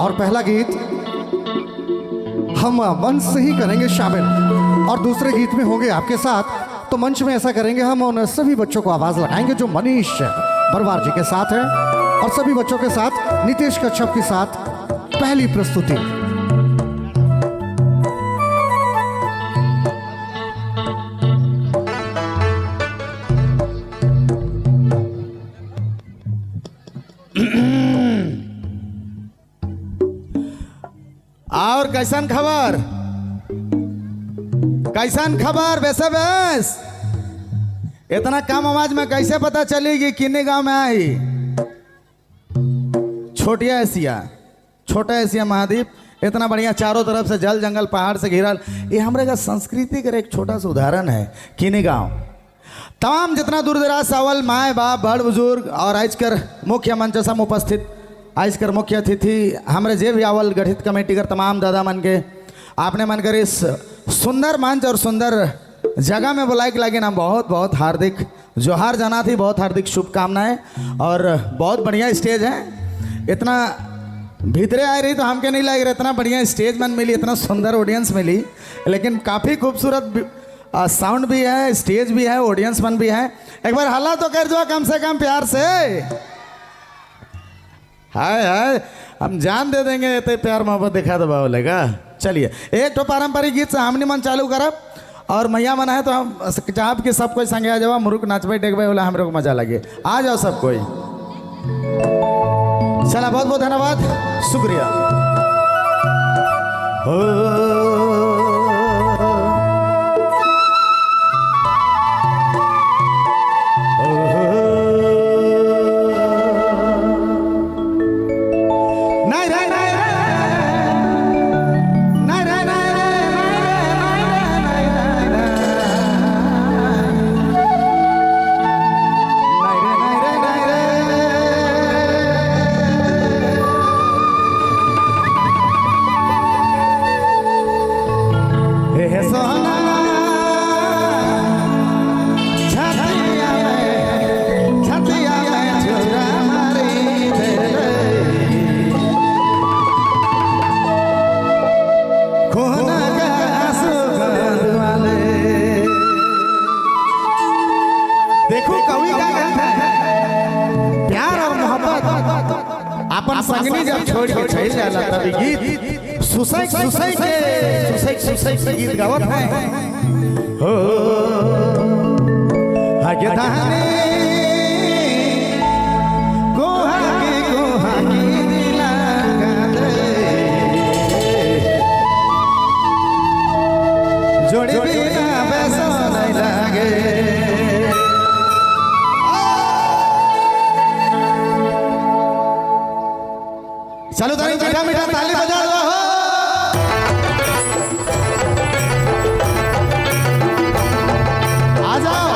और पहला गीत हम मंच से ही करेंगे शामिल और दूसरे गीत में होंगे आपके साथ। तो मंच में ऐसा करेंगे, हम उन सभी बच्चों को आवाज लगाएंगे जो मनीष बरवार जी के साथ है और सभी बच्चों के साथ नितेश कच्छप के साथ पहली प्रस्तुति। और कैसन खबर, कैसन खबर वैसे बस इतना कम आवाज में कैसे पता चलेगी किन्नी गांव में आई? छोटिया छोटा एशिया महाद्वीप इतना बढ़िया चारों तरफ से जल जंगल पहाड़ से घिरल, ये हमारे का संस्कृति का एक छोटा सा उदाहरण है। किन्नी गांव तमाम जितना दूर दराज सावल माए बाप बड़ बुजुर्ग और आजकर मुख्य मंच सम उपस्थित आजकर मुख्य अतिथि हमारे जे भी आवल गठित कमेटी कर तमाम दादा मन के आपने मन कर इस सुंदर मंच और सुंदर जगह में बुलाए के लगे ना बहुत बहुत हार्दिक जोहार जाना थी, बहुत हार्दिक शुभकामनाएं। और बहुत बढ़िया स्टेज है, इतना भीतरे आ रही तो हमके नहीं लग रहा इतना बढ़िया स्टेज मन मिली, इतना सुंदर ऑडियंस मिली, लेकिन काफ़ी खूबसूरत साउंड भी है, स्टेज भी है, ऑडियंस मन भी है। एक बार हल्ला तो कर दो कम से कम प्यार से। हाय हाय हम जान दे देंगे तो प्यार मोहब्बत दिखा दबा बोलेगा। चलिए एक तो पारंपरिक गीत से हमने मन चालू करब और मैया मना है तो हम चाहब कि सब कोई संगे आ जाओ, मुरुक नाचबे टेकबे बोला हम लोग मजा लगे, आ जाओ सब कोई। चला बहुत बहुत धन्यवाद, शुक्रिया। अपन संगनी जब छोड़ के चल जाला तब गीत सुसैक के गीत गावत है हो आगे दाने गोहा की दिला जोड़ी बिना वैसा नहीं लागे। चलो ताली मीठा मीठा ताली बजा दो। आ जाओ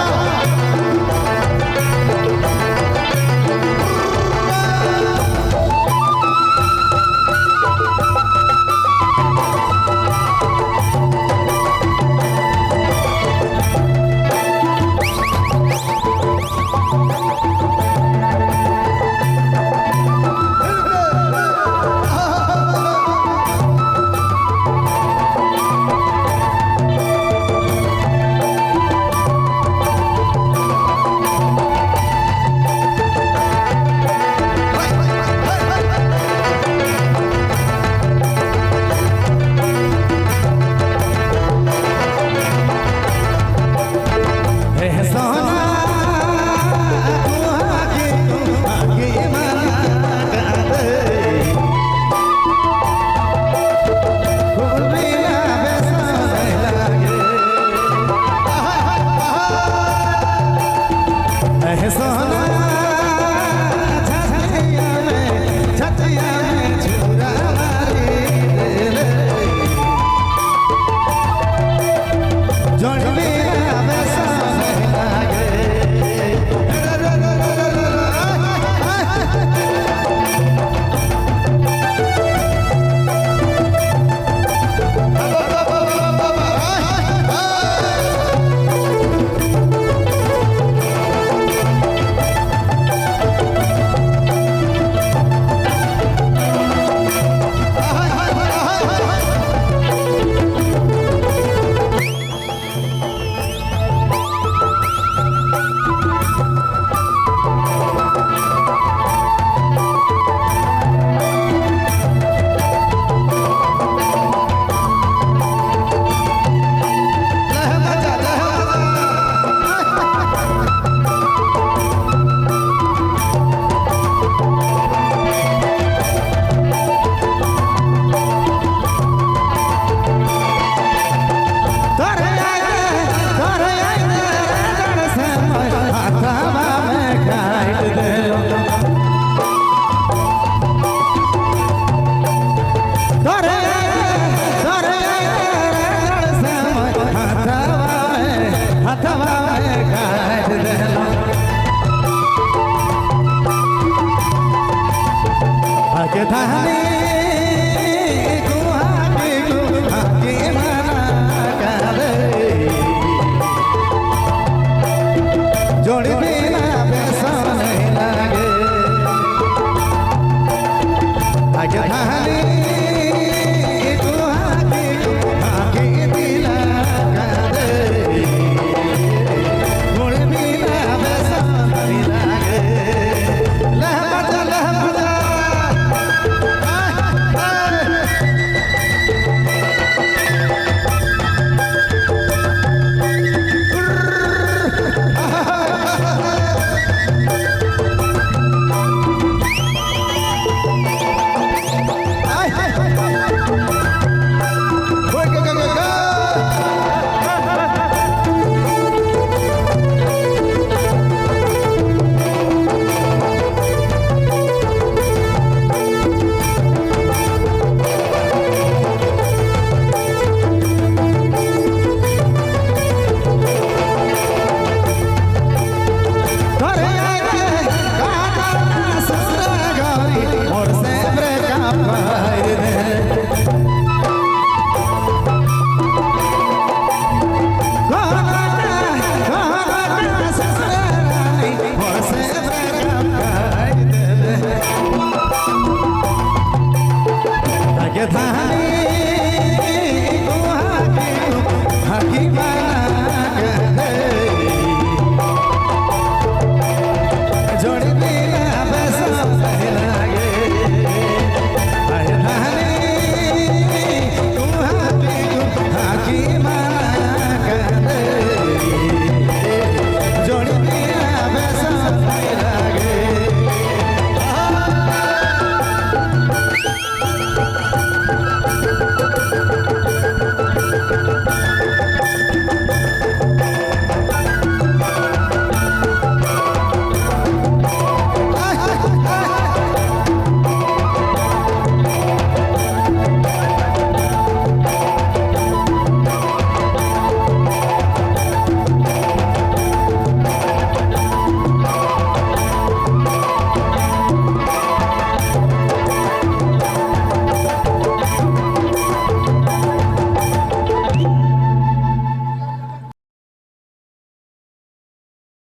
के धनी